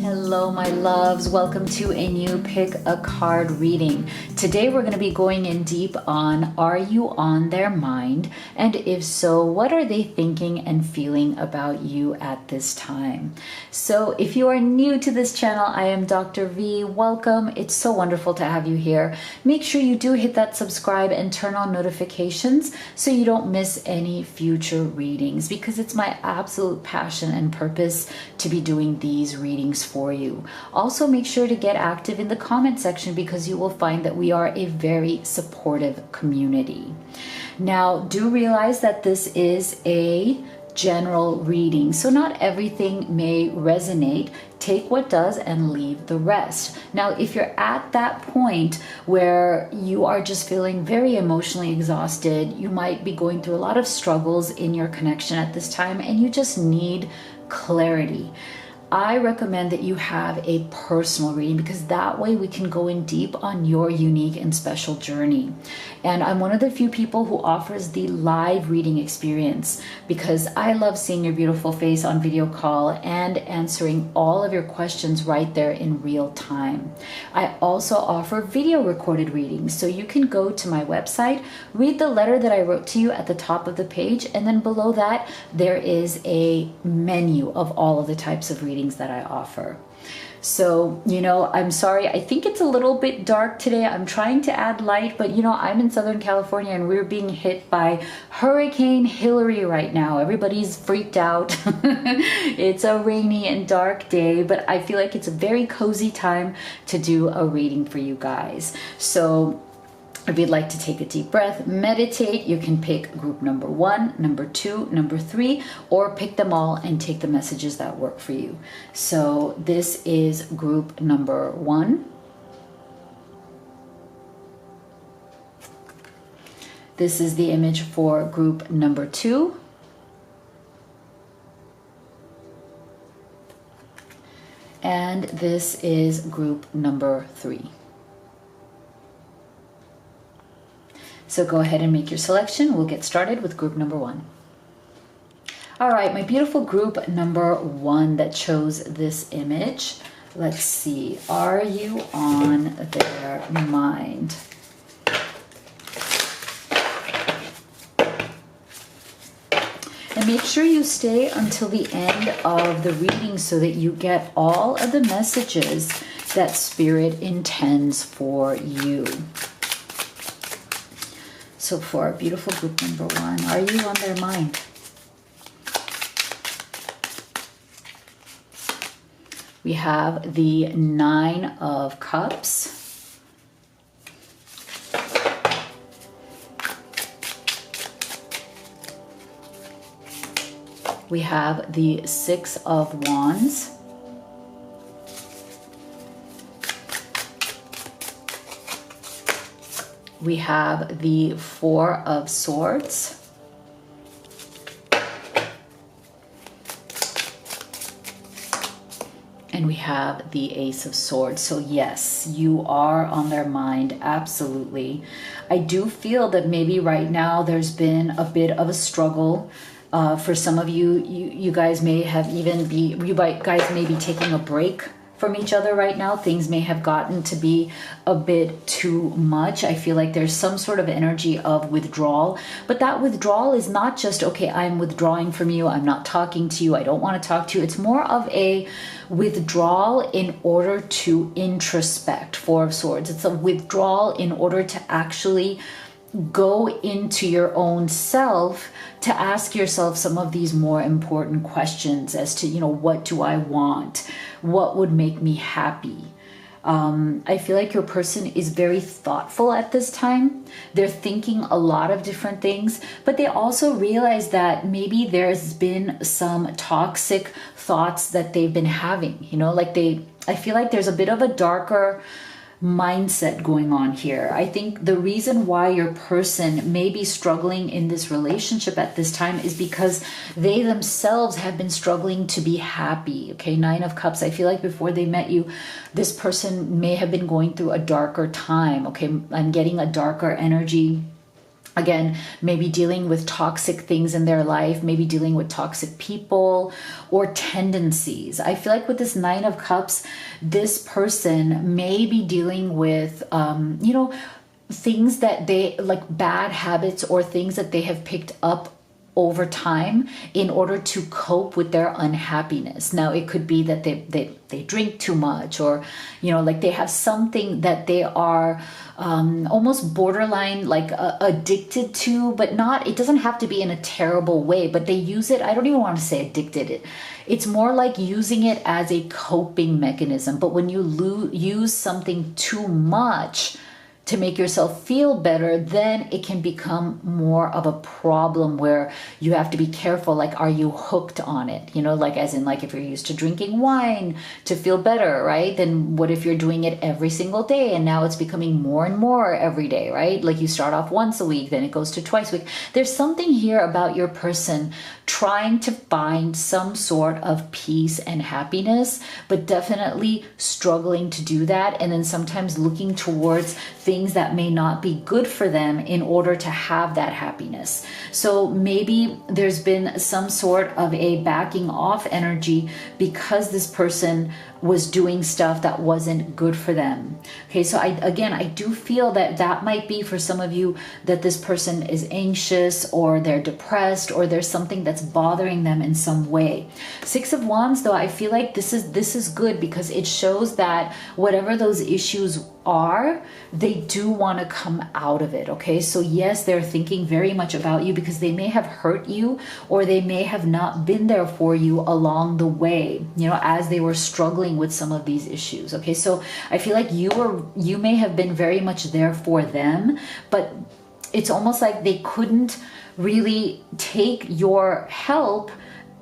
Hello, my loves. Welcome to a new Pick a Card reading. Today, we're going to be going in deep on, are you on their mind? And if so, what are they thinking and feeling about you at this time? So if you are new to this channel, I am Dr. V. Welcome. It's so wonderful to have you here. Make sure you do hit that subscribe and turn on notifications so you don't miss any future readings, because it's my absolute passion and purpose to be doing these readings for you. Also, make sure to get active in the comment section because you will find that we are a very supportive community. Now, do realize that this is a general reading, so not everything may resonate. Take what does and leave the rest. Now, if you're at that point where you are just feeling very emotionally exhausted, you might be going through a lot of struggles in your connection at this time, and you just need clarity, I recommend that you have a personal reading, because that way we can go in deep on your unique and special journey. And I'm one of the few people who offers the live reading experience, because I love seeing your beautiful face on video call and answering all of your questions right there in real time. I also offer video recorded readings, so you can go to my website, read the letter that I wrote to you at the top of the page, and then below that there is a menu of all of the types of readings that I offer. So, I'm sorry, I think it's a little bit dark today. I'm trying to add light, but I'm in Southern California and we're being hit by Hurricane Hillary right now. Everybody's freaked out. It's a rainy and dark day, but I feel like it's a very cozy time to do a reading for you guys. So if you'd like to take a deep breath, meditate, you can pick group number 1, number 2, number 3, or pick them all and take the messages that work for you. So this is group number 1. This is the image for group number 2. And this is group number 3. So go ahead and make your selection. We'll get started with group number 1. All right, my beautiful group number 1 that chose this image. Let's see, are you on their mind? And make sure you stay until the end of the reading so that you get all of the messages that Spirit intends for you. So for our beautiful group number 1, are you on their mind? We have the 9 of Cups. We have the 6 of Wands. We have the 4 of Swords. And we have the Ace of Swords. So yes, you are on their mind, absolutely. I do feel that maybe right now there's been a bit of a struggle. For some of you, you guys may have you guys may be taking a break from each other right now. Things may have gotten to be a bit too much. I feel like there's some sort of energy of withdrawal, but that withdrawal is not just, okay, I'm withdrawing from you, I'm not talking to you, I don't want to talk to you. It's more of a withdrawal in order to introspect. 4 of Swords. It's a withdrawal in order to actually go into your own self, to ask yourself some of these more important questions as to, what do I want? What would make me happy? I feel like your person is very thoughtful at this time. They're thinking a lot of different things, but they also realize that maybe there's been some toxic thoughts that they've been having, I feel like there's a bit of a darker mindset going on here. I think the reason why your person may be struggling in this relationship at this time is because they themselves have been struggling to be happy. Okay, 9 of Cups. I feel like before they met you, this person may have been going through a darker time. Okay, I'm getting a darker energy. Again, maybe dealing with toxic things in their life, maybe dealing with toxic people or tendencies. I feel like with this Nine of Cups, this person may be dealing with, things that they like, bad habits or things that they have picked up over time in order to cope with their unhappiness. Now, it could be that they drink too much, or, like they have something that they are almost borderline like addicted to, but not, it doesn't have to be in a terrible way, but they use it. I don't even want to say addicted. It's more like using it as a coping mechanism. But when you use something too much to make yourself feel better, then it can become more of a problem where you have to be careful. Like, are you hooked on it? Like as in, like if you're used to drinking wine to feel better, right? Then what if you're doing it every single day and now it's becoming more and more every day, right? Like you start off once a week, then it goes to twice a week. There's something here about your person trying to find some sort of peace and happiness, but definitely struggling to do that. And then sometimes looking towards things that may not be good for them in order to have that happiness. So maybe there's been some sort of a backing off energy because this person was doing stuff that wasn't good for them. Okay, so I do feel that might be for some of you that this person is anxious, or they're depressed, or there's something that's bothering them in some way. Six of Wands, though, I feel like this is good because it shows that whatever those issues are, they do want to come out of it. Okay, so yes, they're thinking very much about you because they may have hurt you, or they may have not been there for you along the way, as they were struggling with some of these issues. Okay, so I feel like you may have been very much there for them, but it's almost like they couldn't really take your help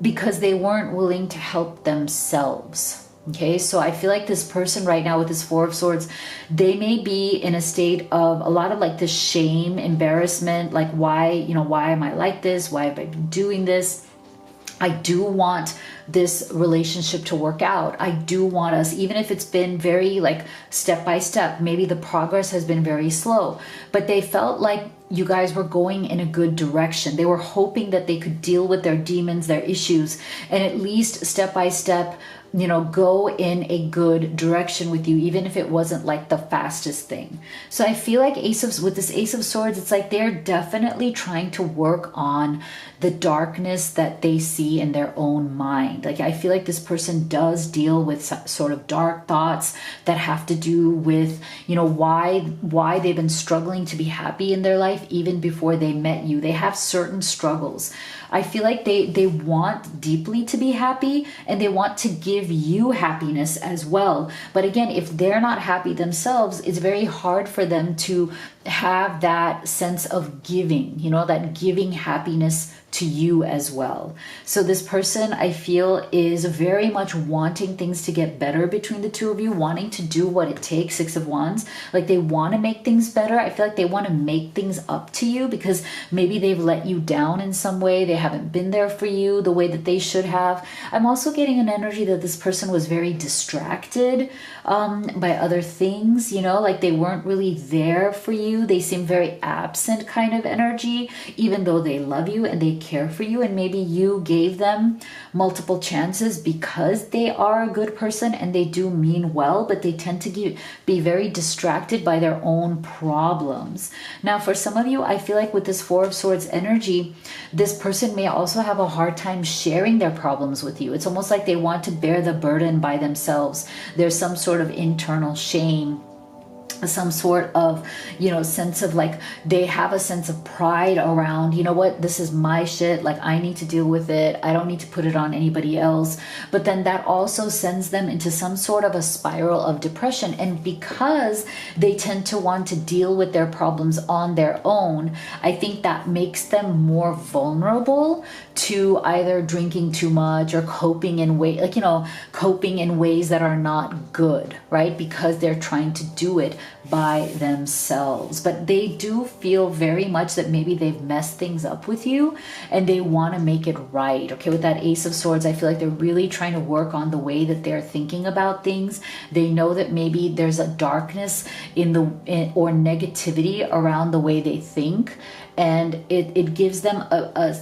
because they weren't willing to help themselves. Okay, so I feel like this person right now with this Four of Swords, they may be in a state of a lot of like this shame, embarrassment, like why am I like this? Why have I been doing this? I do want this relationship to work out. I do want us, even if it's been very like step by step, maybe the progress has been very slow, but they felt like you guys were going in a good direction. They were hoping that they could deal with their demons, their issues, and at least step by step, go in a good direction with you, even if it wasn't like the fastest thing. So I feel like with this Ace of Swords, it's like they're definitely trying to work on the darkness that they see in their own mind. Like I feel like this person does deal with sort of dark thoughts that have to do with, why they've been struggling to be happy in their life even before they met you. They have certain struggles. I feel like they want deeply to be happy, and they want to give you happiness as well. But again, if they're not happy themselves, it's very hard for them to have that sense of giving, that giving happiness to you as well. So this person, I feel, is very much wanting things to get better between the two of you, wanting to do what it takes. Six of Wands, like they want to make things better. I feel like they want to make things up to you because maybe they've let you down in some way. They haven't been there for you the way that they should have. I'm also getting an energy that this person was very distracted by other things, like they weren't really there for you. They seem very absent kind of energy, even though they love you and they care for you, and maybe you gave them multiple chances because they are a good person and they do mean well, but they tend to be very distracted by their own problems. Now, for some of you, I feel like with this Four of Swords energy, this person may also have a hard time sharing their problems with you. It's almost like they want to bear the burden by themselves. There's some sort of internal shame, some sort of, sense of like they have a sense of pride around, this is my shit, like I need to deal with it. I don't need to put it on anybody else. But then that also sends them into some sort of a spiral of depression. And because they tend to want to deal with their problems on their own, I think that makes them more vulnerable to either drinking too much or coping in ways that are not good, right? Because they're trying to do it by themselves. But they do feel very much that maybe they've messed things up with you and they want to make it right. Okay, with that Ace of Swords, I feel like they're really trying to work on the way that they're thinking about things. They know that maybe there's a darkness or negativity around the way they think, and it gives them a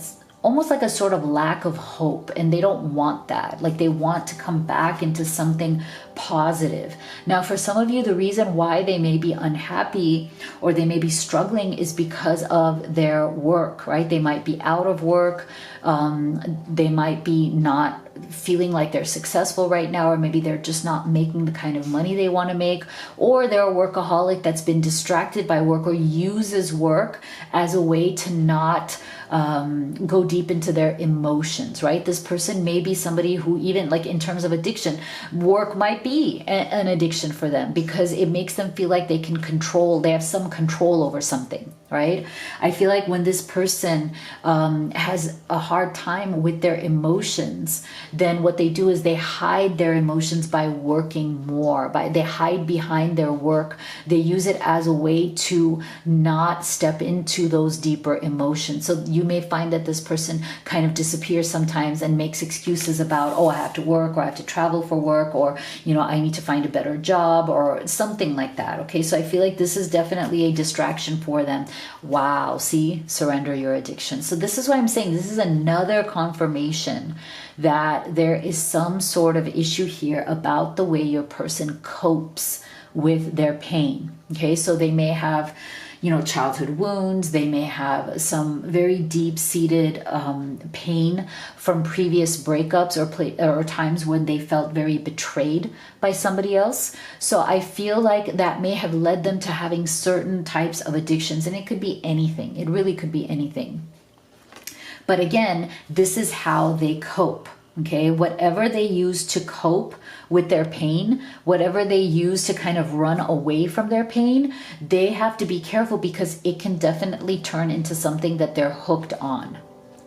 almost like a sort of lack of hope, and they don't want that. Like, they want to come back into something positive. Now, for some of you, the reason why they may be unhappy or they may be struggling is because of their work, right? They might be out of work. They might be not feeling like they're successful right now, or maybe they're just not making the kind of money they want to make, or they're a workaholic that's been distracted by work or uses work as a way to not go deep into their emotions, right? This person may be somebody who, even like in terms of addiction, work might be an addiction for them because it makes them feel like they have some control over something, right? I feel like when this person has a hard time with their emotions, then what they do is they hide their emotions by working more. They hide behind their work. They use it as a way to not step into those deeper emotions. So you may find that this person kind of disappears sometimes and makes excuses about, oh, I have to work, or I have to travel for work, or, you know, I need to find a better job or something like that. Okay, so I feel like this is definitely a distraction for them. Wow, see, surrender your addiction. So this is why I'm saying this is another confirmation that there is some sort of issue here about the way your person copes with their pain. Okay, so they may have, you know, childhood wounds. They may have some very deep-seated pain from previous breakups or times when they felt very betrayed by somebody else. So I feel like that may have led them to having certain types of addictions, and it could be anything. It really could be anything. But again, this is how they cope. Okay, whatever they use to cope with their pain, whatever they use to kind of run away from their pain, they have to be careful because it can definitely turn into something that they're hooked on,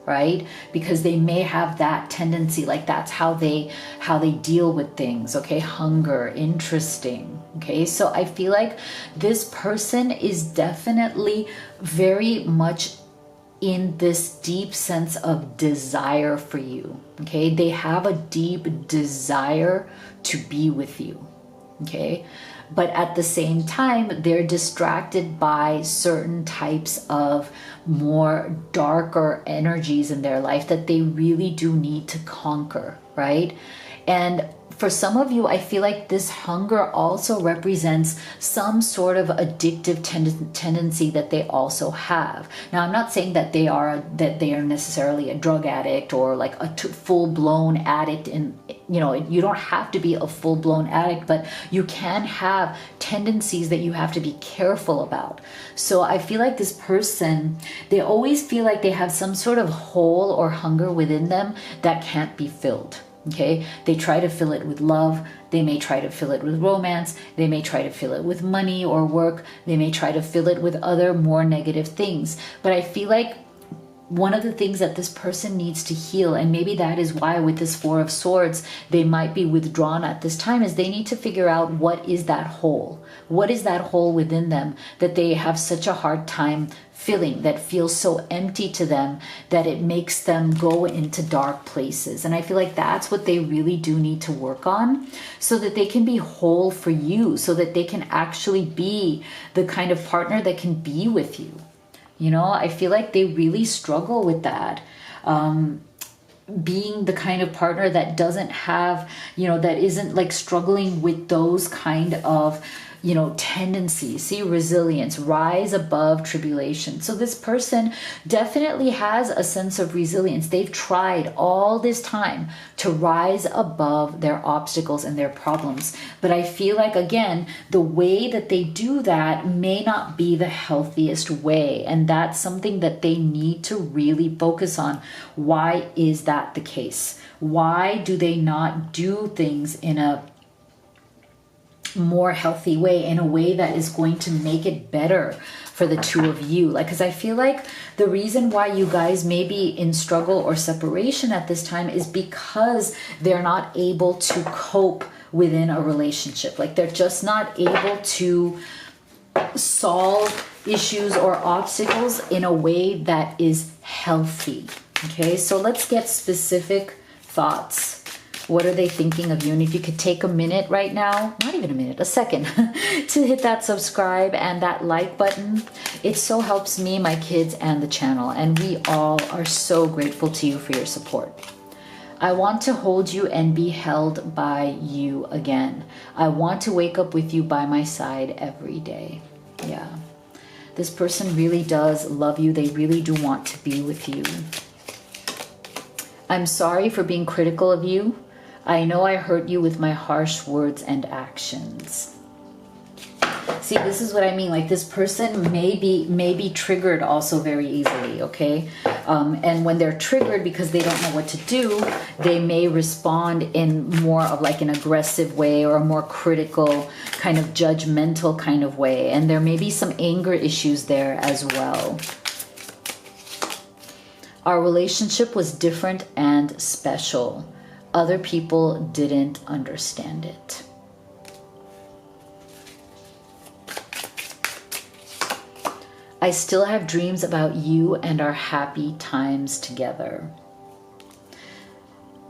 right? Because they may have that tendency, like that's how they deal with things. Okay, hunger, interesting. Okay, so I feel like this person is definitely very much in this deep sense of desire for you. Okay, they have a deep desire to be with you. Okay, but at the same time, they're distracted by certain types of more darker energies in their life that they really do need to conquer, right? And for some of you, I feel like this hunger also represents some sort of addictive tendency that they also have. Now, I'm not saying that they are necessarily a drug addict or like a full-blown addict. And you know, you don't have to be a full-blown addict, but you can have tendencies that you have to be careful about. So I feel like this person, they always feel like they have some sort of hole or hunger within them that can't be filled. Okay, they try to fill it with love. They may try to fill it with romance. They may try to fill it with money or work. They may try to fill it with other more negative things. But I feel like one of the things that this person needs to heal, and maybe that is why with this Four of Swords, they might be withdrawn at this time, is they need to figure out what is that hole. What is that hole within them that they have such a hard time filling, that feels so empty to them that it makes them go into dark places. And I feel like that's what they really do need to work on so that they can be whole for you, so that they can actually be the kind of partner that can be with you. You know, I feel like they really struggle with that. Being the kind of partner that doesn't have, you know, that isn't like struggling with those kind of, you know, tendencies. See, resilience, rise above tribulation. So this person definitely has a sense of resilience. They've tried all this time to rise above their obstacles and their problems. But I feel like, again, the way that they do that may not be the healthiest way. And that's something that they need to really focus on. Why is that the case? Why do they not do things in a more healthy way, in a way that is going to make it better for the two of you? Like, because I feel like the reason why you guys may be in struggle or separation at this time is because they're not able to cope within a relationship. Like, they're just not able to solve issues or obstacles in a way that is healthy. Okay, so let's get specific thoughts. What are they thinking of you? And if you could take a minute right now, not even a minute, a second, to hit that subscribe and that like button. It so helps me, my kids, and the channel. And we all are so grateful to you for your support. I want to hold you and be held by you again. I want to wake up with you by my side every day. Yeah. This person really does love you. They really do want to be with you. I'm sorry for being critical of you. I know I hurt you with my harsh words and actions. See, this is what I mean. Like, this person may be triggered also very easily, okay? And when they're triggered because they don't know what to do, they may respond in more of like an aggressive way or a more critical, kind of judgmental kind of way. And there may be some anger issues there as well. Our relationship was different and special. Other people didn't understand it. I still have dreams about you and our happy times together.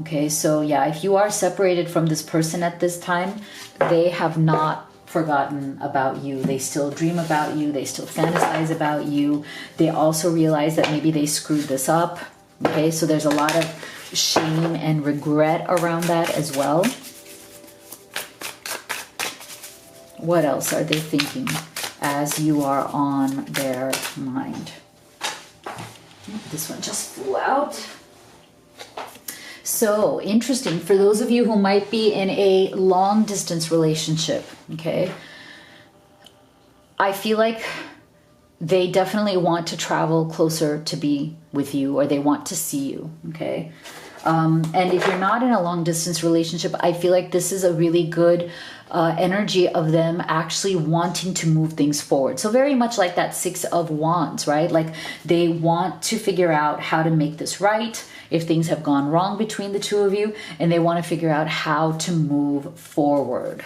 Okay, so yeah, if you are separated from this person at this time, they have not forgotten about you. They still dream about you. They still fantasize about you. They also realize that maybe they screwed this up. Okay, so there's a lot of shame and regret around that as well. What else are they thinking as you are on their mind? This one just flew out. So interesting for those of you who might be in a long distance relationship. Okay, I feel like they definitely want to travel closer to be with you, or they want to see you. Okay. And if you're not in a long distance relationship, I feel like this is a really good energy of them actually wanting to move things forward. So very much like that Six of Wands, right? Like they want to figure out how to make this right if things have gone wrong between the two of you, and they want to figure out how to move forward.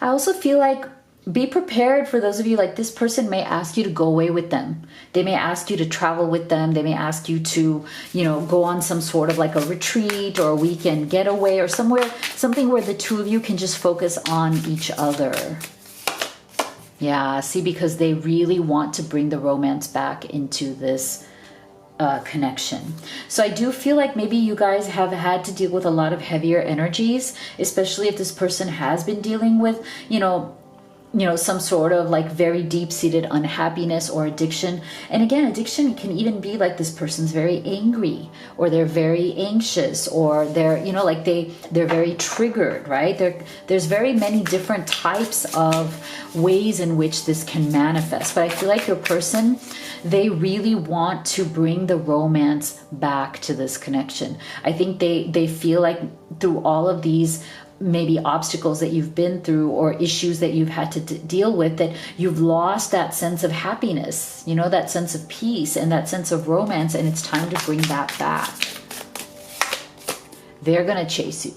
I also feel like be prepared for those of you, like this person may ask you to go away with them. They may ask you to travel with them. They may ask you to, you know, go on some sort of like a retreat or a weekend getaway or somewhere, something where the two of you can just focus on each other. Yeah, see, because they really want to bring the romance back into this connection. So I do feel like maybe you guys have had to deal with a lot of heavier energies, especially if this person has been dealing with, you know, some sort of like very deep-seated unhappiness or addiction. And again, addiction can even be like this person's very angry, or they're very anxious, or they're, you know, like they're very triggered, right? There's very many different types of ways in which this can manifest. But I feel like your person, they really want to bring the romance back to this connection. I think they feel like through all of these maybe obstacles that you've been through or issues that you've had to deal with, that you've lost that sense of happiness, you know, that sense of peace and that sense of romance, and it's time to bring that back. They're going to chase you,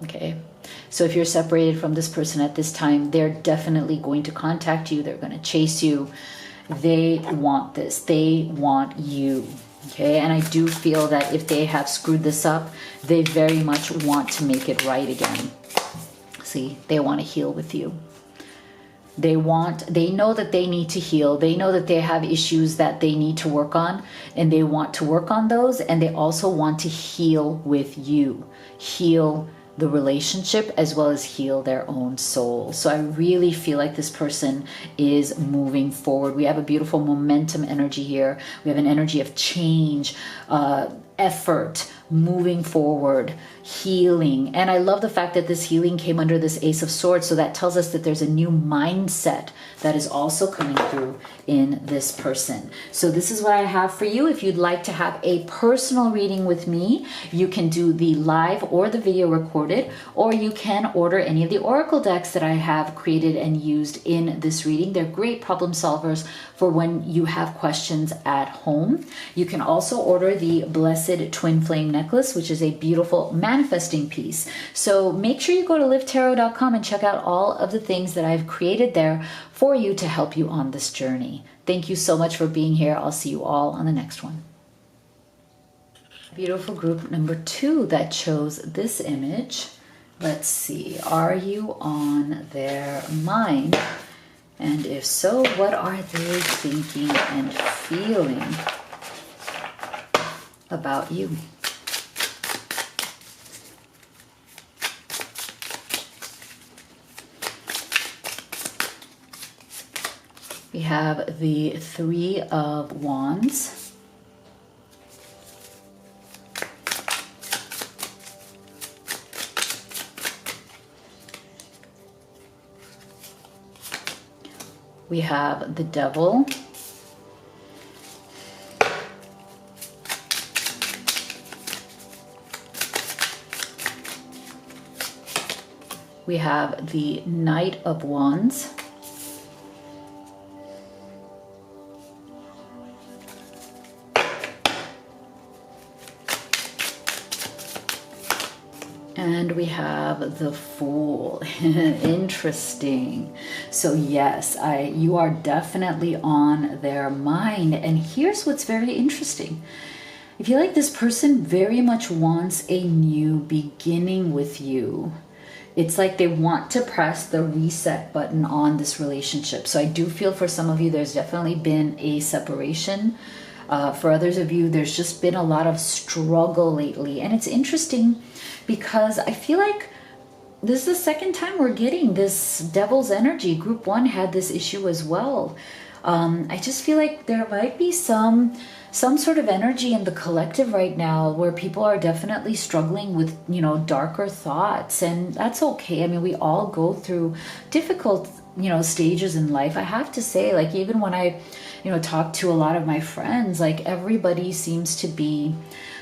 okay? So if you're separated from this person at this time, they're definitely going to contact you. They're going to chase you. They want this. They want you. Okay, and I do feel that if they have screwed this up, they very much want to make it right again. See, they want to heal with you. They know that they need to heal. They know that they have issues that they need to work on, and they want to work on those, and they also want to heal with you. Heal the relationship as well as heal their own soul. So I really feel like this person is moving forward. We have a beautiful momentum energy here. We have an energy of change, effort, moving forward, healing. And I love the fact that this healing came under this Ace of Swords. So that tells us that there's a new mindset that is also coming through in this person. So this is what I have for you. If you'd like to have a personal reading with me, you can do the live or the video recorded, or you can order any of the oracle decks that I have created and used in this reading. They're great problem solvers for when you have questions at home. You can also order the Blessed Twin Flame necklace, which is a beautiful manifesting piece. So make sure you go to livetarot.com and check out all of the things that I've created there for you to help you on this journey. Thank you so much for being here. I'll see you all on the next one. Beautiful group number 2 that chose this image. Let's see, are you on their mind? And if so, what are they thinking and feeling about you? We have the 3 of Wands. We have the Devil. We have the Knight of Wands. And we have the Fool. Interesting. So yes, you are definitely on their mind. And here's what's very interesting. I feel like this person very much wants a new beginning with you. It's like they want to press the reset button on this relationship. So I do feel for some of you, there's definitely been a separation. For others of you, there's just been a lot of struggle lately. And it's interesting because I feel like this is the second time we're getting this Devil's energy. Group 1 had this issue as well. I just feel like there might be some sort of energy in the collective right now where people are definitely struggling with, darker thoughts, and that's okay. I mean, we all go through difficult, stages in life. I have to say, like, even when I, talk to a lot of my friends, like, everybody seems to be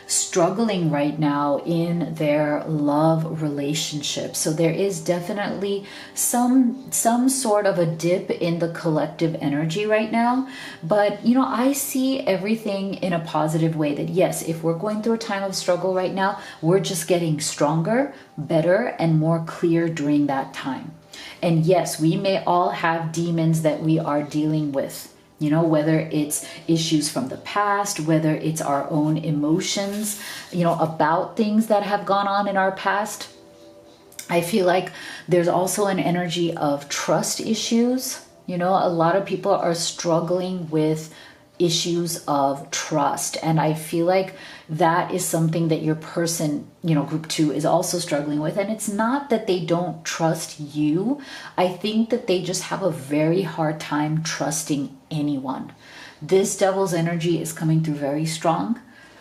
struggling right now in their love relationship. So there is definitely some sort of a dip in the collective energy right now. But I see everything in a positive way, that yes, if we're going through a time of struggle right now, we're just getting stronger, better, and more clear during that time. And yes, we may all have demons that we are dealing with. Whether it's issues from the past, whether it's our own emotions, about things that have gone on in our past. I feel like there's also an energy of trust issues. A lot of people are struggling with issues of trust. And I feel like that is something that your person, group 2 is also struggling with. And it's not that they don't trust you. I think that they just have a very hard time trusting anyone. This Devil's energy is coming through very strong.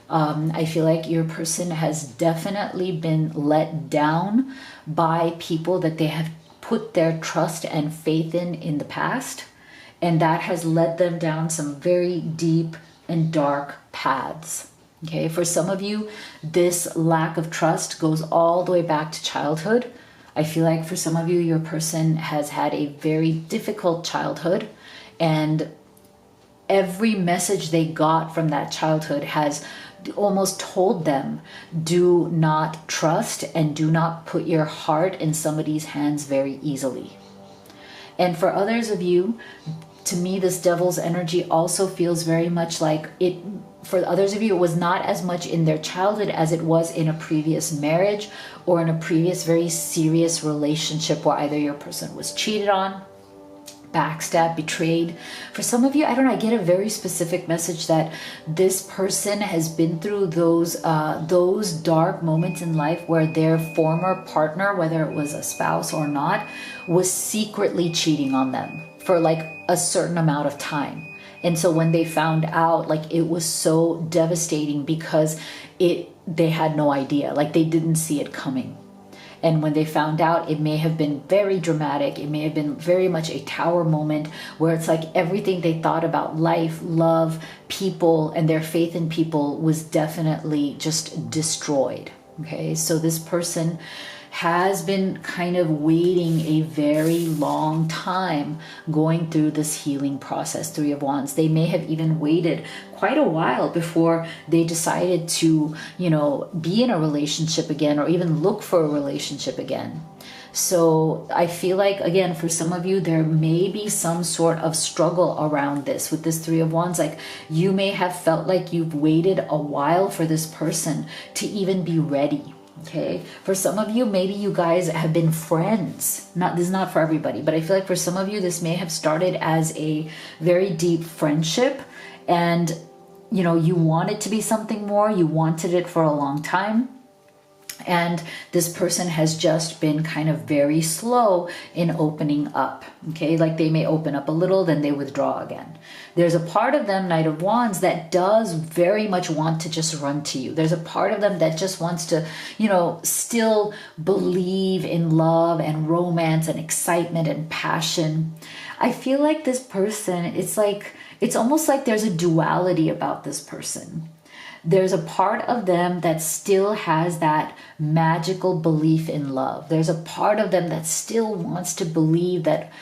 I feel like your person has definitely been let down by people that they have put their trust and faith in the past. And that has led them down some very deep and dark paths. Okay, for some of you, this lack of trust goes all the way back to childhood. I feel like for some of you, your person has had a very difficult childhood, and every message they got from that childhood has almost told them, do not trust and do not put your heart in somebody's hands very easily. And for others of you, to me, this Devil's energy also feels very much like it. For others of you, it was not as much in their childhood as it was in a previous marriage or in a previous very serious relationship where either your person was cheated on, backstabbed, betrayed. For some of you, I don't know, I get a very specific message that this person has been through those dark moments in life where their former partner, whether it was a spouse or not, was secretly cheating on them for like a certain amount of time. And so when they found out, like, it was so devastating because they had no idea, like they didn't see it coming. And when they found out, it may have been very dramatic. It may have been very much a tower moment where it's like everything they thought about life, love, people, and their faith in people was definitely just destroyed. Okay, so this person has been kind of waiting a very long time going through this healing process. Three of Wands. They may have even waited quite a while before they decided to, be in a relationship again, or even look for a relationship again. So I feel like, again, for some of you, there may be some sort of struggle around this with this Three of Wands. Like, you may have felt like you've waited a while for this person to even be ready. Okay, for some of you, maybe you guys have been friends. This is not for everybody, but I feel like for some of you, this may have started as a very deep friendship, and you want it to be something more. You wanted it for a long time. And this person has just been kind of very slow in opening up. Okay, like they may open up a little, then they withdraw again. There's a part of them, Knight of Wands, that does very much want to just run to you. There's a part of them that just wants to, still believe in love and romance and excitement and passion. I feel like this person, it's almost like there's a duality about this person. There's a part of them that still has that magical belief in love. There's a part of them that still wants to believe that,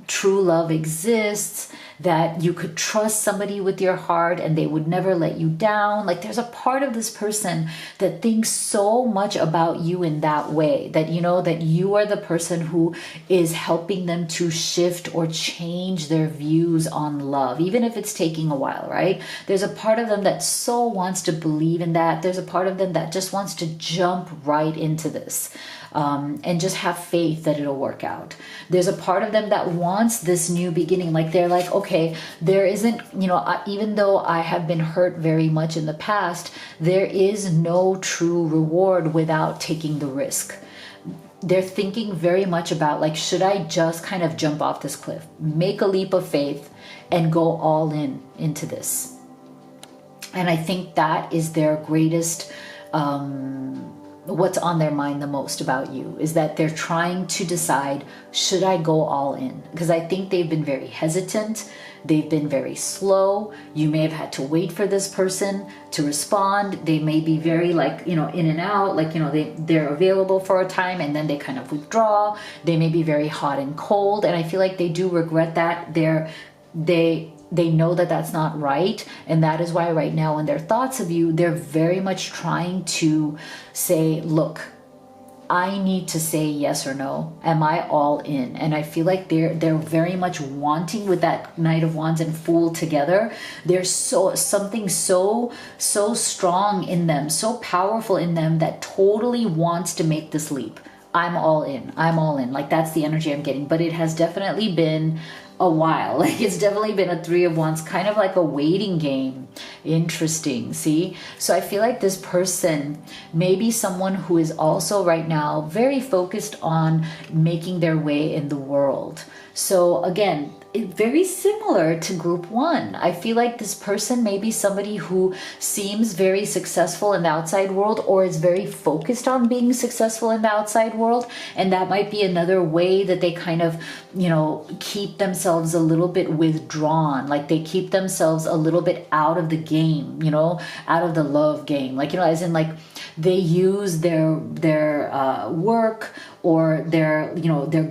true love exists, that you could trust somebody with your heart and they would never let you down. Like, there's a part of this person that thinks so much about you in that way, that that you are the person who is helping them to shift or change their views on love, even if it's taking a while, right? There's a part of them that so wants to believe in that. There's a part of them that just wants to jump right into this. And just have faith that it'll work out. There's a part of them that wants this new beginning. Like, they're like, okay, there isn't, even though I have been hurt very much in the past, there is no true reward without taking the risk. They're thinking very much about, like, should I just kind of jump off this cliff, make a leap of faith, and go all into this? And I think that is their greatest, what's on their mind the most about you, is that they're trying to decide, should I go all in? Because I think they've been very hesitant. They've been very slow. You may have had to wait for this person to respond. They may be very in and out, they're available for a time and then they kind of withdraw. They may be very hot and cold. And I feel like they do regret that. They know that that's not right, and that is why right now in their thoughts of you, they're very much trying to say, look, I need to say yes or no. Am I all in? And I feel like they're very much wanting, with that Knight of Wands and Fool together. There's something so strong in them, so powerful in them, that totally wants to make this leap. I'm all in. I'm all in. Like, that's the energy I'm getting. But it has definitely been a while. Like, it's definitely been a Three of Wands, kind of like a waiting game. Interesting. See? So I feel like this person may be someone who is also right now very focused on making their way in the world. So again, very similar to group one. I feel like this person may be somebody who seems very successful in the outside world, or is very focused on being successful in the outside world. And that might be another way that they kind of, keep themselves a little bit withdrawn. Like, they keep themselves a little bit out of the game, out of the love game. Like, as in, like, they use their work or their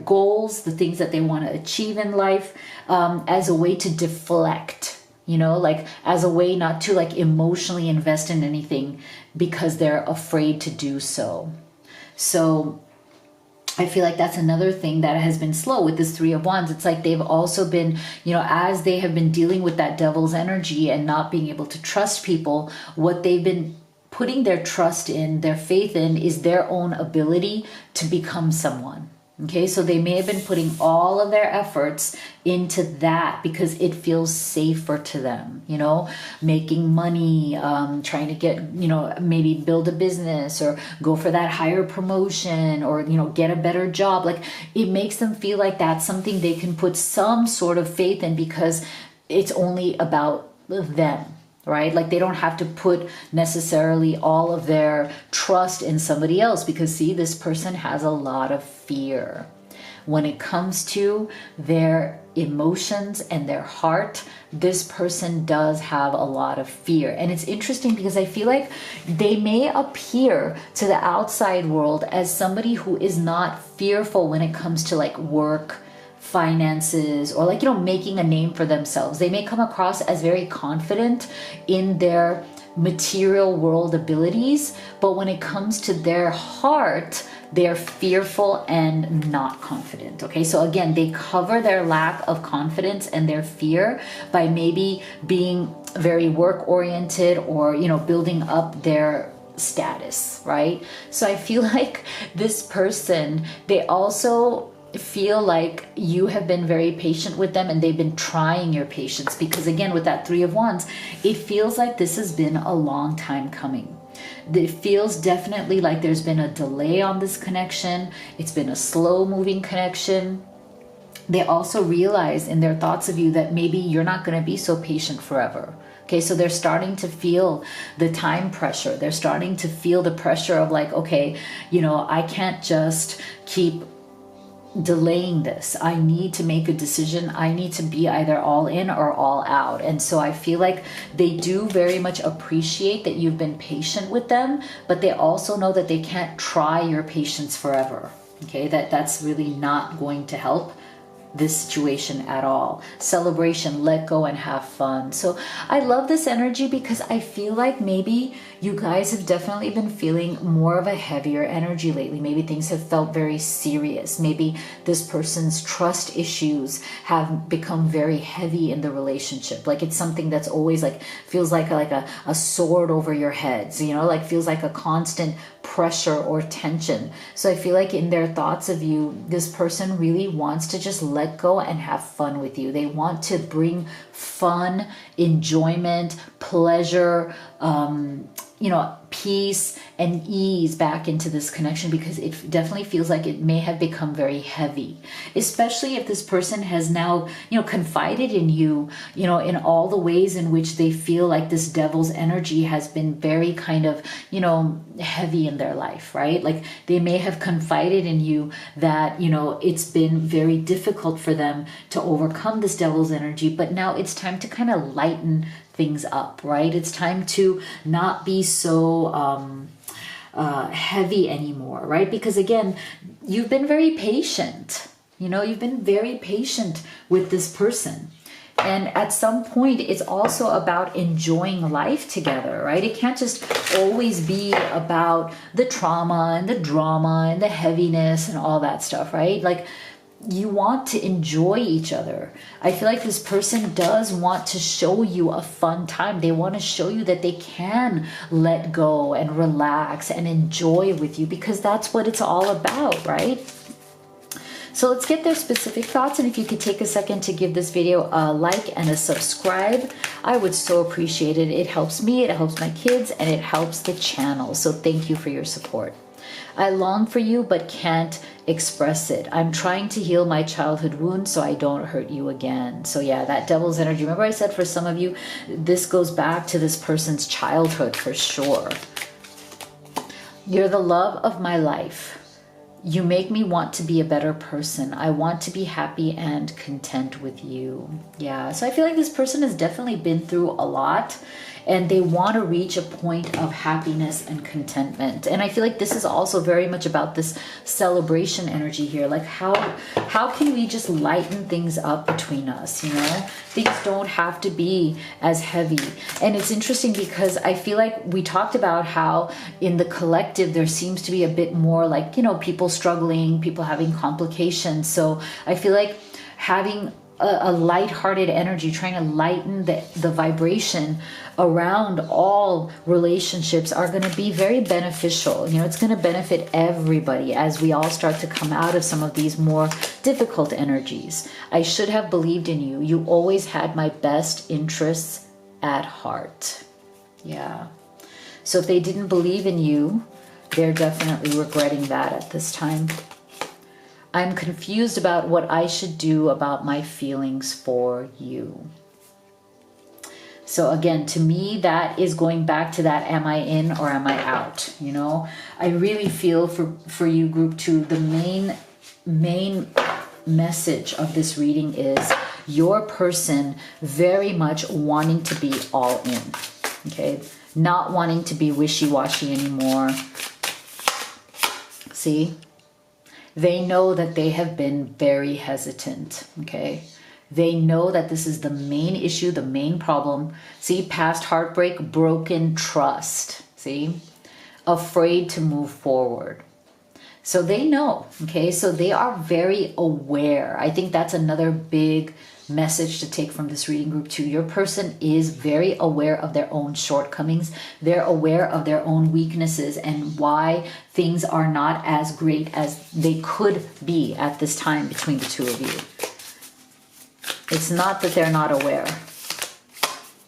goals, the things that they want to achieve in life, as a way to deflect, like as a way not to like emotionally invest in anything because they're afraid to do so. So I feel like that's another thing that has been slow with this Three of Wands. It's like they've also been, as they have been dealing with that devil's energy and not being able to trust people, what they've been putting their trust in, their faith in, is their own ability to become someone. Okay, so they may have been putting all of their efforts into that because it feels safer to them, making money, trying to get, maybe build a business or go for that higher promotion or, get a better job. Like, it makes them feel like that's something they can put some sort of faith in because it's only about them. Right? Like, they don't have to put necessarily all of their trust in somebody else because, see, this person has a lot of fear. when it comes to their emotions and their heart, this person does have a lot of fear. And it's interesting because I feel like they may appear to the outside world as somebody who is not fearful when it comes to like work, finances, or like, making a name for themselves. They may come across as very confident in their material world abilities, but when it comes to their heart, they're fearful and not confident. Okay, so again, they cover their lack of confidence and their fear by maybe being very work oriented, or building up their status, right? So I feel like this person, they also feel like you have been very patient with them, and they've been trying your patience, because again, with that Three of Wands, it feels like this has been a long time coming. It feels definitely like there's been a delay on this connection. It's been a slow moving connection. They also realize in their thoughts of you that maybe you're not going to be so patient forever. Okay, so they're starting to feel the time pressure. They're starting to feel the pressure of like, okay, I can't just keep delaying this. I need to make a decision. I need to be either all in or all out. And so I feel like they do very much appreciate that you've been patient with them, but they also know that they can't try your patience forever. Okay, that's really not going to help this situation at all. Celebration, let go and have fun. So I love this energy because I feel like maybe you guys have definitely been feeling more of a heavier energy lately. Maybe things have felt very serious. Maybe this person's trust issues have become very heavy in the relationship. Like it's something that's always like, feels like a sword over your heads, like feels like a constant pressure or tension. So I feel like in their thoughts of you, this person really wants to just let go and have fun with you. They want to bring fun, enjoyment, pleasure, peace and ease back into this connection, because it definitely feels like it may have become very heavy, especially if this person has now, confided in you, in all the ways in which they feel like this devil's energy has been very kind of, heavy in their life, right? Like they may have confided in you that, it's been very difficult for them to overcome this devil's energy, but now it's time to kind of lighten things up, right? It's time to not be so heavy anymore, right? Because again, you've been very patient. You've been very patient with this person. And at some point, it's also about enjoying life together, right? It can't just always be about the trauma and the drama and the heaviness and all that stuff, right? Like, you want to enjoy each other. I feel like this person does want to show you a fun time. They want to show you that they can let go and relax and enjoy with you, because that's what it's all about, right? So let's get their specific thoughts. And if you could take a second to give this video a like and a subscribe, I would so appreciate it. It helps me, it helps my kids, and it helps the channel. So thank you for your support. I long for you, but can't express it. I'm trying to heal my childhood wound so I don't hurt you again. So yeah, that devil's energy. Remember I said for some of you, this goes back to this person's childhood for sure. You're the love of my life. You make me want to be a better person. I want to be happy and content with you. Yeah, so I feel like this person has definitely been through a lot, and they want to reach a point of happiness and contentment. And I feel like this is also very much about this celebration energy here. Like how can we just lighten things up between us, Things don't have to be as heavy. And it's interesting because I feel like we talked about how in the collective there seems to be a bit more like, people struggling, people having complications. So I feel like having a lighthearted energy, trying to lighten the vibration around all relationships are going to be very beneficial. It's going to benefit everybody as we all start to come out of some of these more difficult energies. I should have believed in you. You always had my best interests at heart. Yeah. So if they didn't believe in you, they're definitely regretting that at this time. I'm confused about what I should do about my feelings for you. So again, to me, that is going back to that, am I in or am I out? I really feel for you, group 2, the main message of this reading is your person very much wanting to be all in, okay? Not wanting to be wishy-washy anymore. See? They know that they have been very hesitant, okay? They know that this is the main issue, the main problem. See, past heartbreak, broken trust, see? Afraid to move forward. So they know, okay? So they are very aware. I think that's another big message to take from this reading group too. Your person is very aware of their own shortcomings. They're aware of their own weaknesses and why things are not as great as they could be at this time between the two of you. It's not that they're not aware.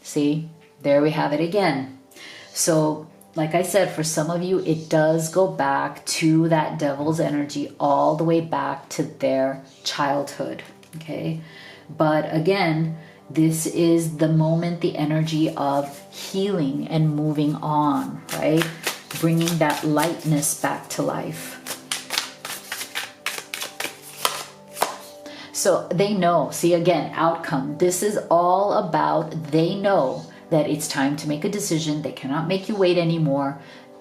See, there we have it again. So like I said, for some of you, it does go back to that devil's energy, all the way back to their childhood, okay? But again, this is the moment, the energy of healing and moving on, right? Bringing that lightness back to life. So they know, see again, outcome. This is all about, they know that it's time to make a decision. They cannot make you wait anymore.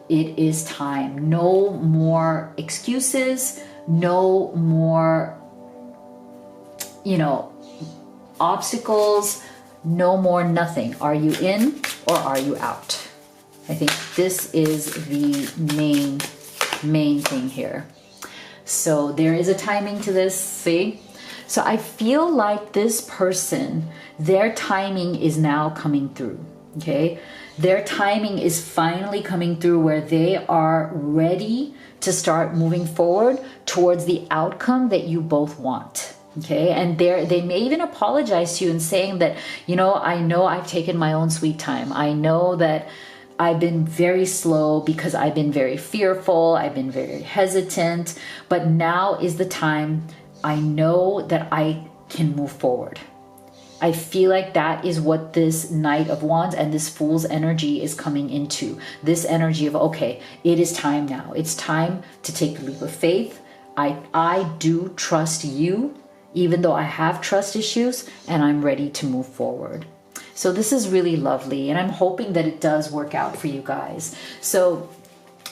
It is time. No more excuses, no more, obstacles, no more nothing. Are you in or are you out? I think this is the main thing here. So there is a timing to this, see? So I feel like this person, their timing is now coming through, okay? Their timing is finally coming through where they are ready to start moving forward towards the outcome that you both want, okay? And they may even apologize to you and saying that, I know I've taken my own sweet time. I know that I've been very slow because I've been very fearful. I've been very hesitant, but now is the time. I know that I can move forward. I feel like that is what this Knight of Wands and this Fool's energy is coming into. This energy of, okay, it is time now. It's time to take the leap of faith. I do trust you, even though I have trust issues, and I'm ready to move forward. So this is really lovely, and I'm hoping that it does work out for you guys. So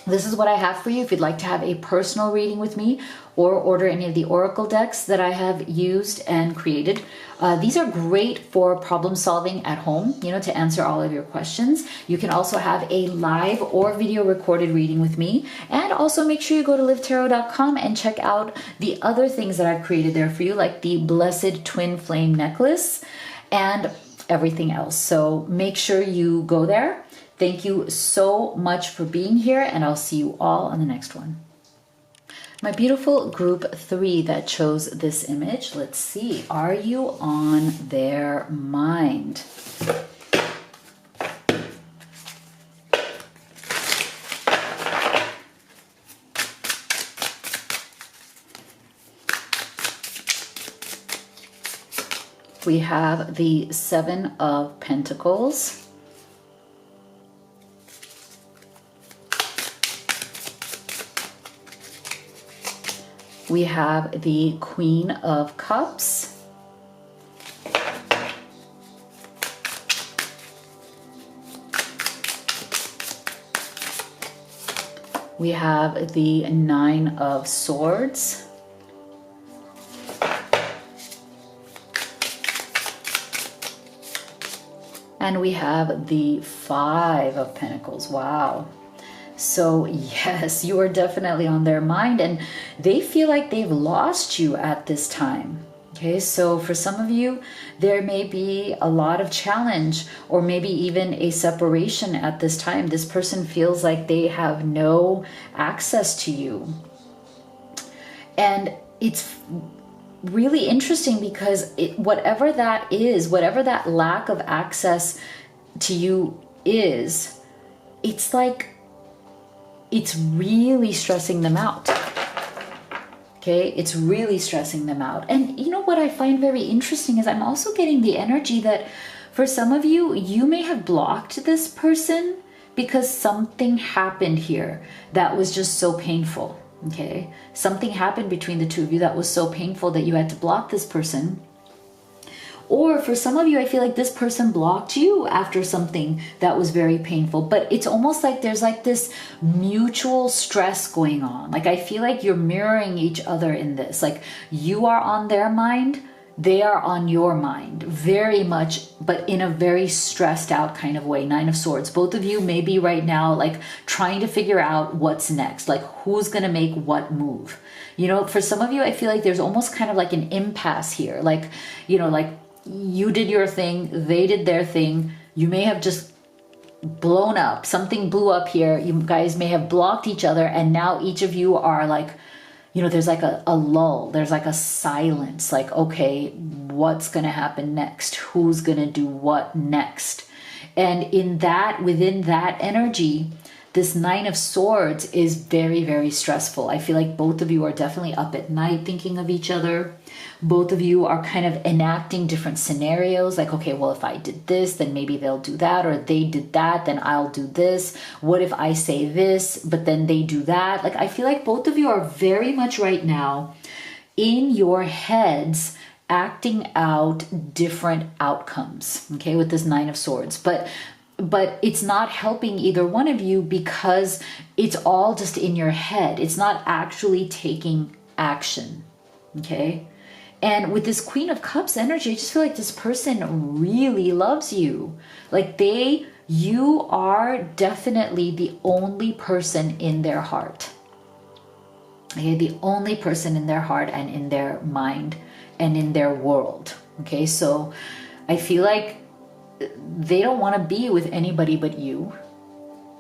this is what I have for you. If you'd like to have a personal reading with me or order any of the oracle decks that I have used and created, these are great for problem solving at home, to answer all of your questions. You can also have a live or video recorded reading with me. And also make sure you go to livetarot.com and check out the other things that I've created there for you, like the Blessed Twin Flame Necklace and everything else. So make sure you go there. Thank you so much for being here, and I'll see you all on the next one. My beautiful group 3 that chose this image, let's see. Are you on their mind? We have the 7 of Pentacles. We have the Queen of Cups. We have the 9 of Swords. And we have the 5 of Pentacles. Wow. So yes, you are definitely on their mind, and they feel like they've lost you at this time. Okay, so for some of you, there may be a lot of challenge or maybe even a separation at this time. This person feels like they have no access to you. And it's really interesting because whatever that is, whatever that lack of access to you is, it's like it's really stressing them out. Okay, it's really stressing them out. And you know what I find very interesting is I'm also getting the energy that for some of you, you may have blocked this person because something happened here that was just so painful. Okay, something happened between the two of you that was so painful that you had to block this person. Or for some of you, I feel like this person blocked you after something that was very painful. But it's almost like there's like this mutual stress going on. Like I feel like you're mirroring each other in this. Like you are on their mind, they are on your mind very much, but in a very stressed out kind of way. Nine of Swords. Both of you may be right now like trying to figure out what's next, like who's going to make what move. You know, for some of you, I feel like there's almost kind of like an impasse here. Like, you know, like you did your thing, they did their thing. You may have just blown up. Something blew up here. You guys may have blocked each other, and now each of you are like, you know, there's like a lull. There's like a silence. Like, okay, what's going to happen next? Who's going to do what next? And in that, within that energy, this Nine of Swords is very, very stressful. I feel like both of you are definitely up at night thinking of each other. Both of you are kind of enacting different scenarios. Like, okay, well, if I did this, then maybe they'll do that. Or they did that, then I'll do this. What if I say this, but then they do that? Like, I feel like both of you are very much right now in your heads acting out different outcomes, okay, with this Nine of Swords. But it's not helping either one of you because it's all just in your head. It's not actually taking action, okay? And with this Queen of Cups energy, I just feel like this person really loves you. Like you are definitely the only person in their heart. Okay, the only person in their heart and in their mind and in their world. Okay, so I feel like they don't want to be with anybody but you.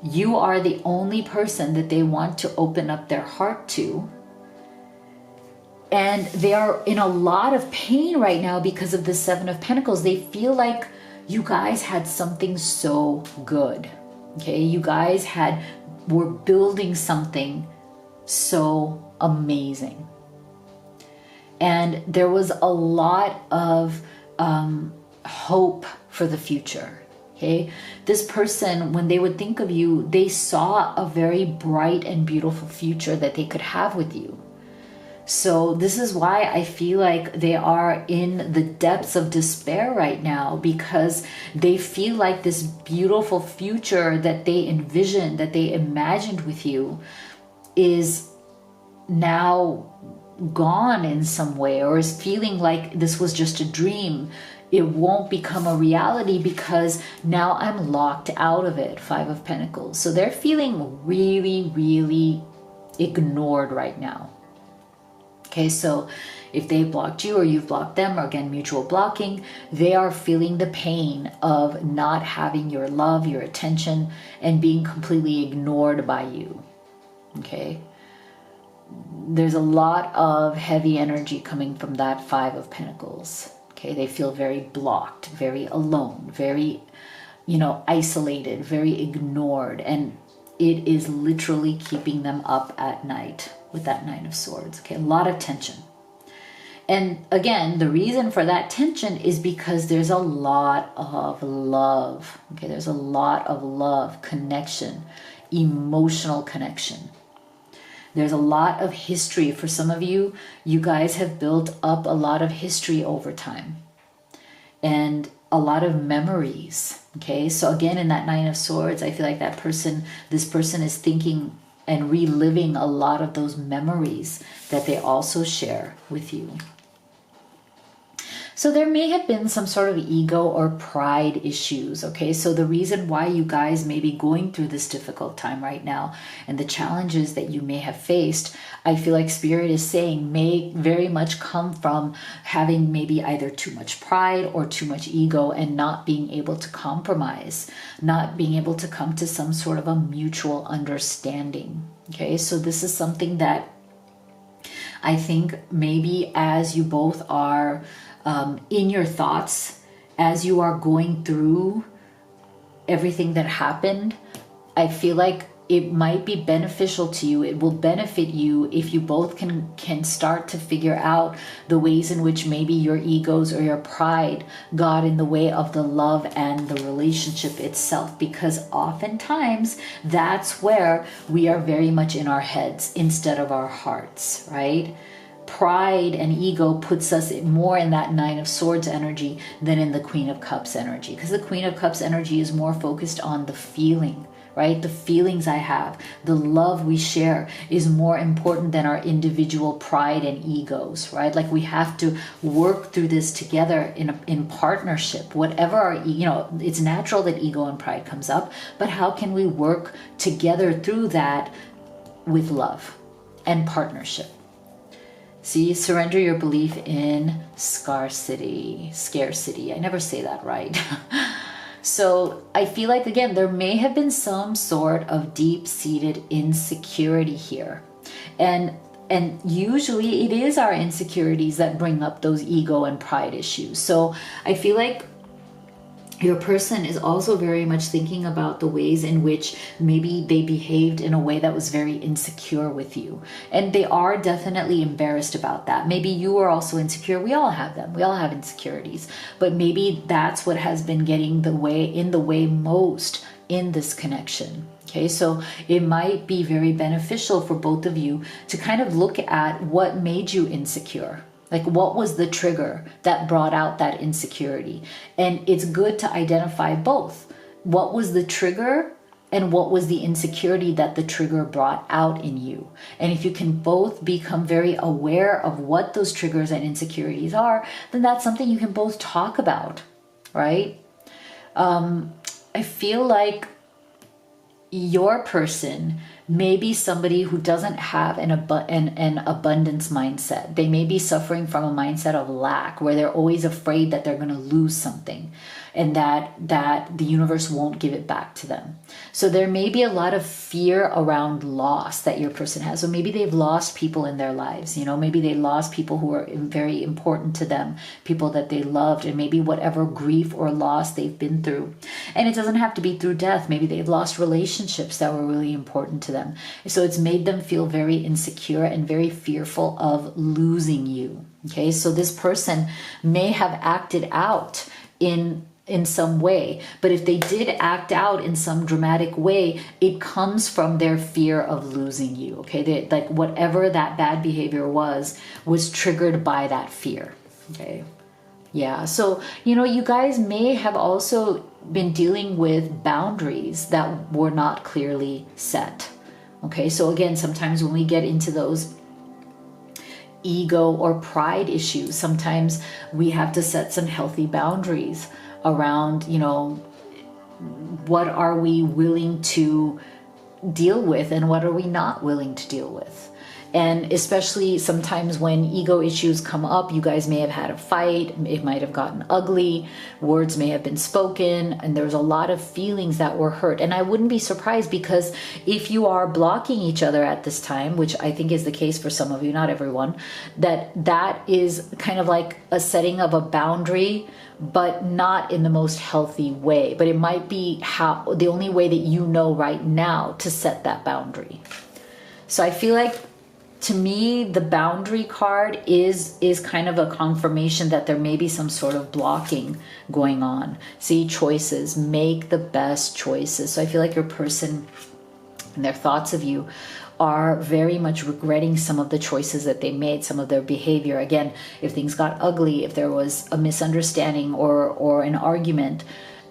You are the only person that they want to open up their heart to. And they are in a lot of pain right now because of the Seven of Pentacles. They feel like you guys had something so good. Okay, you guys were building something so amazing. And there was a lot of hope for the future. Okay, this person, when they would think of you, they saw a very bright and beautiful future that they could have with you. So this is why I feel like they are in the depths of despair right now, because they feel like this beautiful future that they envisioned, that they imagined with you, is now gone in some way, or is feeling like this was just a dream. It won't become a reality because now I'm locked out of it. Five of Pentacles. So they're feeling really, really ignored right now. Okay, so if they blocked you or you've blocked them, or again, mutual blocking, they are feeling the pain of not having your love, your attention, and being completely ignored by you. Okay, there's a lot of heavy energy coming from that Five of Pentacles. Okay, they feel very blocked, very alone, very, isolated, very ignored. And it is literally keeping them up at night with that Nine of Swords. Okay, a lot of tension. And again, the reason for that tension is because there's a lot of love. Okay, there's a lot of love, connection, emotional connection. There's a lot of history. For some of you, you guys have built up a lot of history over time and a lot of memories. Okay, so again, in that Nine of Swords, I feel like this person is thinking and reliving a lot of those memories that they also share with you. So there may have been some sort of ego or pride issues, okay? So the reason why you guys may be going through this difficult time right now and the challenges that you may have faced, I feel like Spirit is saying may very much come from having maybe either too much pride or too much ego and not being able to compromise, not being able to come to some sort of a mutual understanding, okay? So this is something that I think maybe as you both are in your thoughts, as you are going through everything that happened, I feel like it might be beneficial to you. It will benefit you if you both can start to figure out the ways in which maybe your egos or your pride got in the way of the love and the relationship itself, because oftentimes that's where we are very much in our heads instead of our hearts, right? Pride and ego puts us more in that Nine of Swords energy than in the Queen of Cups energy, because the Queen of Cups energy is more focused on the feeling, right? The feelings I have, the love we share is more important than our individual pride and egos, right? Like we have to work through this together in partnership. Whatever our, it's natural that ego and pride comes up, but how can we work together through that with love and partnership? See, surrender your belief in scarcity. I never say that right. So I feel like, again, there may have been some sort of deep-seated insecurity here. And usually it is our insecurities that bring up those ego and pride issues. So I feel like your person is also very much thinking about the ways in which maybe they behaved in a way that was very insecure with you. And they are definitely embarrassed about that. Maybe you are also insecure. We all have them. We all have insecurities. But maybe that's what has been getting in the way most in this connection. Okay, so it might be very beneficial for both of you to kind of look at what made you insecure. Like, what was the trigger that brought out that insecurity? And it's good to identify both. What was the trigger and what was the insecurity that the trigger brought out in you? And if you can both become very aware of what those triggers and insecurities are, then that's something you can both talk about, right? I feel like your person may be somebody who doesn't have an abundance mindset. They may be suffering from a mindset of lack, where they're always afraid that they're going to lose something and that the universe won't give it back to them. So there may be a lot of fear around loss that your person has. So maybe they've lost people in their lives. Maybe they lost people who are very important to them, people that they loved, and maybe whatever grief or loss they've been through. And it doesn't have to be through death. Maybe they've lost relationships that were really important to them. So it's made them feel very insecure and very fearful of losing you. Okay, so this person may have acted out in some way, but if they did act out in some dramatic way, it comes from their fear of losing you. Okay, like whatever that bad behavior was triggered by that fear. Okay, yeah, so you guys may have also been dealing with boundaries that were not clearly set. Okay, so again, sometimes when we get into those ego or pride issues, sometimes we have to set some healthy boundaries around, what are we willing to deal with and what are we not willing to deal with. And especially sometimes when ego issues come up, you guys may have had a fight, it might have gotten ugly, words may have been spoken, and there's a lot of feelings that were hurt. And I wouldn't be surprised, because if you are blocking each other at this time, which I think is the case for some of you, not everyone, that is kind of like a setting of a boundary, but not in the most healthy way. But it might be the only way that you know right now to set that boundary. So I feel like, to me, the boundary card is kind of a confirmation that there may be some sort of blocking going on. See, choices. Make the best choices. So I feel like your person and their thoughts of you are very much regretting some of the choices that they made, some of their behavior. Again, if things got ugly, if there was a misunderstanding or an argument,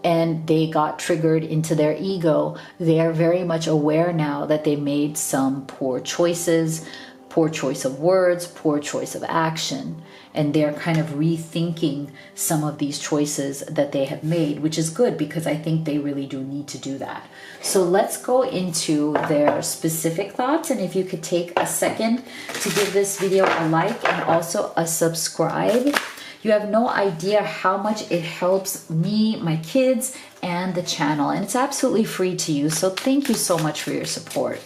and they got triggered into their ego, they are very much aware now that they made some poor choices, poor choice of words, poor choice of action. And they're kind of rethinking some of these choices that they have made, which is good, because I think they really do need to do that. So let's go into their specific thoughts. And if you could take a second to give this video a like and also a subscribe. You have no idea how much it helps me, my kids, and the channel. And it's absolutely free to you. So thank you so much for your support.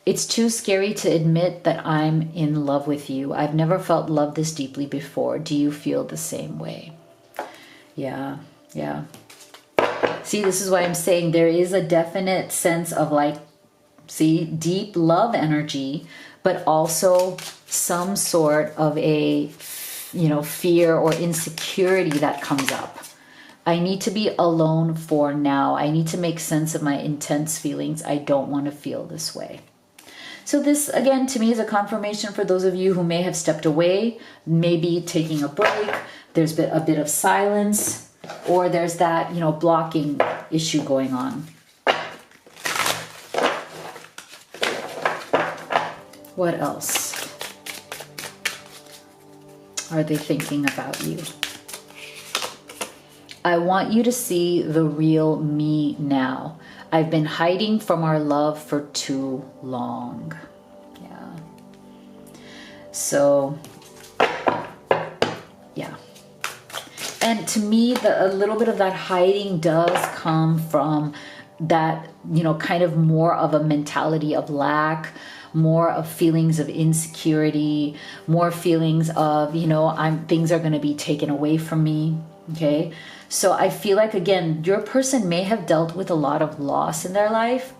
It's too scary to admit that I'm in love with you. I've never felt love this deeply before. Do you feel the same way? Yeah. See, this is why I'm saying there is a definite sense of like See, deep love energy, but also some sort of a, fear or insecurity that comes up. I need to be alone for now. I need to make sense of my intense feelings. I don't want to feel this way. So this, again, to me is a confirmation for those of you who may have stepped away, maybe taking a break. There's been a bit of silence, or there's that, blocking issue going on. What else are they thinking about you? I want you to see the real me now. I've been hiding from our love for too long. Yeah. So, yeah. And to me, a little bit of that hiding does come from that, kind of more of a mentality of lack, more of feelings of insecurity, more feelings of, things are going to be taken away from me. Okay. So I feel like, again, your person may have dealt with a lot of loss in their life.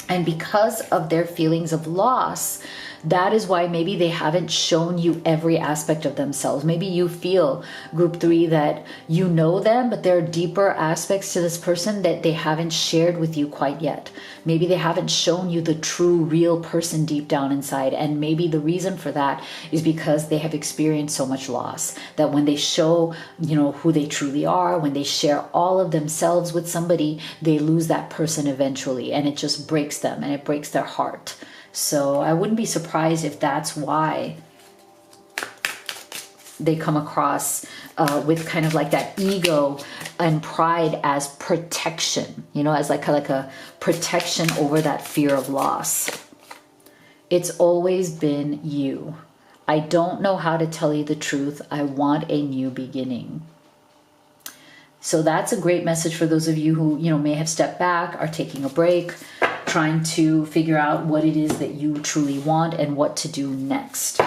And because of their feelings of loss, that is why maybe they haven't shown you every aspect of themselves. Maybe you feel, group 3, that you know them, but there are deeper aspects to this person that they haven't shared with you quite yet. Maybe they haven't shown you the true, real person deep down inside. And maybe the reason for that is because they have experienced so much loss that when they show, who they truly are, when they share all of themselves with somebody, they lose that person eventually. And it just breaks them and it breaks their heart. So I wouldn't be surprised if that's why they come across with kind of like that ego and pride as protection, as like a protection over that fear of loss. It's always been you. I don't know how to tell you the truth. I want a new beginning. So that's a great message for those of you who, may have stepped back, are taking a break, trying to figure out what it is that you truly want and what to do next.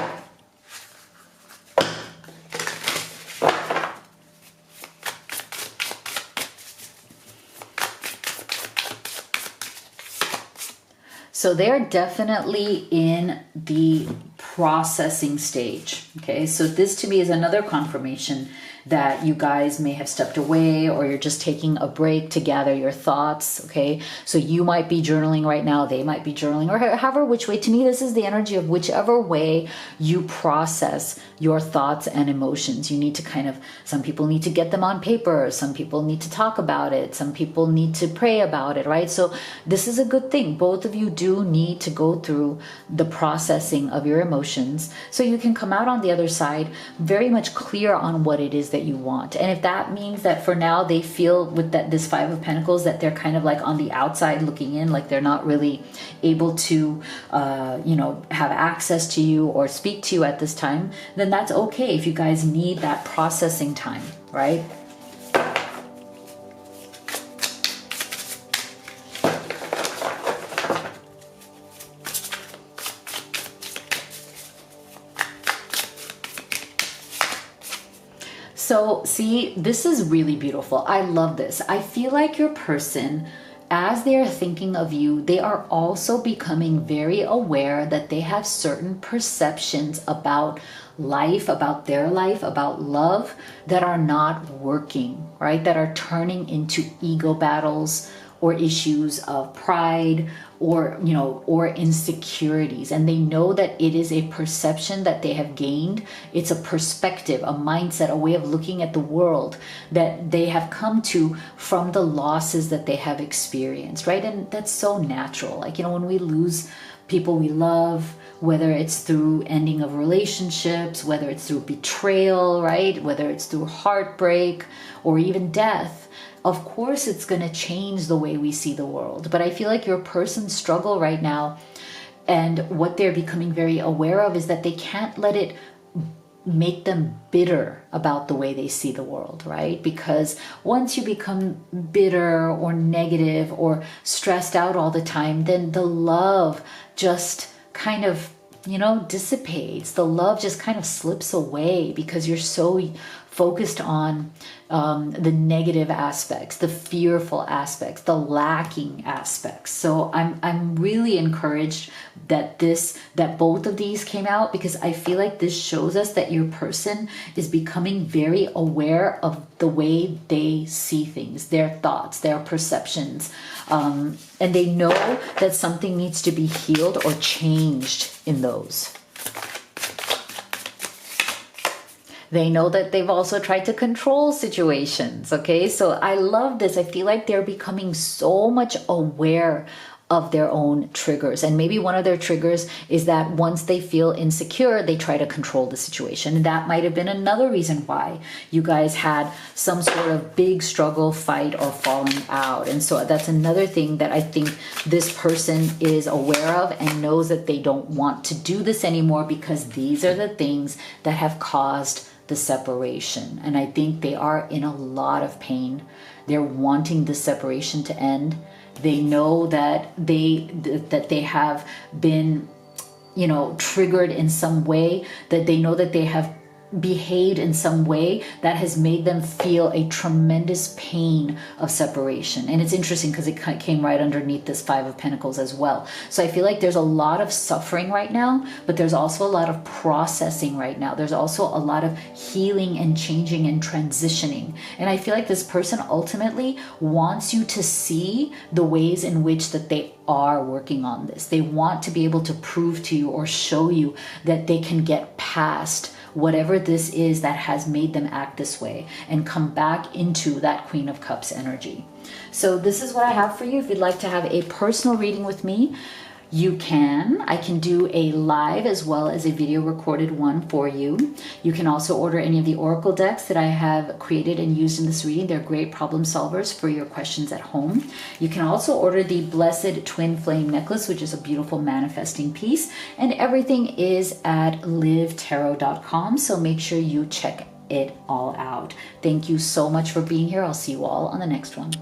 So they're definitely in the processing stage. Okay, so this to me is another confirmation that you guys may have stepped away, or you're just taking a break to gather your thoughts. Okay, so you might be journaling right now, they might be journaling, or however which way. To me, this is the energy of whichever way you process your thoughts and emotions. You need to kind of, some people need to get them on paper, some people need to talk about it, some people need to pray about it, right? So this is a good thing. Both of you do need to go through the processing of your emotions so you can come out on the other side very much clear on what it is that you want. And if that means that for now they feel with this 5 of Pentacles that they're kind of like on the outside looking in, like they're not really able to have access to you or speak to you at this time, then that's okay if you guys need that processing time, right? So see, this is really beautiful. I love this. I feel like your person, as they're thinking of you, they are also becoming very aware that they have certain perceptions about life, about their life, about love that are not working, right? That are turning into ego battles or issues of pride or insecurities. And they know that it is a perception that they have gained. It's a perspective, a mindset, a way of looking at the world that they have come to from the losses that they have experienced, right? And that's so natural. Like, when we lose people we love, whether it's through ending of relationships, whether it's through betrayal, right? Whether it's through heartbreak or even death, of course it's going to change the way we see the world. But I feel like your person's struggle right now, and what they're becoming very aware of, is that they can't let it make them bitter about the way they see the world, right? Because once you become bitter or negative or stressed out all the time, then the love just kind of dissipates. The love just kind of slips away because you're so focused on the negative aspects, the fearful aspects, the lacking aspects. So I'm really encouraged that both of these came out, because I feel like this shows us that your person is becoming very aware of the way they see things, their thoughts, their perceptions, and they know that something needs to be healed or changed in those. They know that they've also tried to control situations, okay? So I love this. I feel like they're becoming so much aware of their own triggers. And maybe one of their triggers is that once they feel insecure, they try to control the situation. And that might have been another reason why you guys had some sort of big struggle, fight, or falling out. And so that's another thing that I think this person is aware of and knows that they don't want to do this anymore, because these are the things that have caused the separation. And I think they are in a lot of pain. They're wanting the separation to end. They know that they have been, triggered in some way, that they know that they have behaved in some way that has made them feel a tremendous pain of separation. And it's interesting because it came right underneath this Five of Pentacles as well. So I feel like there's a lot of suffering right now, but there's also a lot of processing right now. There's also a lot of healing and changing and transitioning. And I feel like this person ultimately wants you to see the ways in which that they are working on this. They want to be able to prove to you or show you that they can get past whatever this is that has made them act this way and come back into that Queen of Cups energy. So this is what I have for you. If you'd like to have a personal reading with me, you can. I can do a live as well as a video recorded one for you. You can also order any of the oracle decks that I have created and used in this reading. They're great problem solvers for your questions at home. You can also order the Blessed Twin Flame Necklace, which is a beautiful manifesting piece. And everything is at livetarot.com. So make sure you check it all out. Thank you so much for being here. I'll see you all on the next one.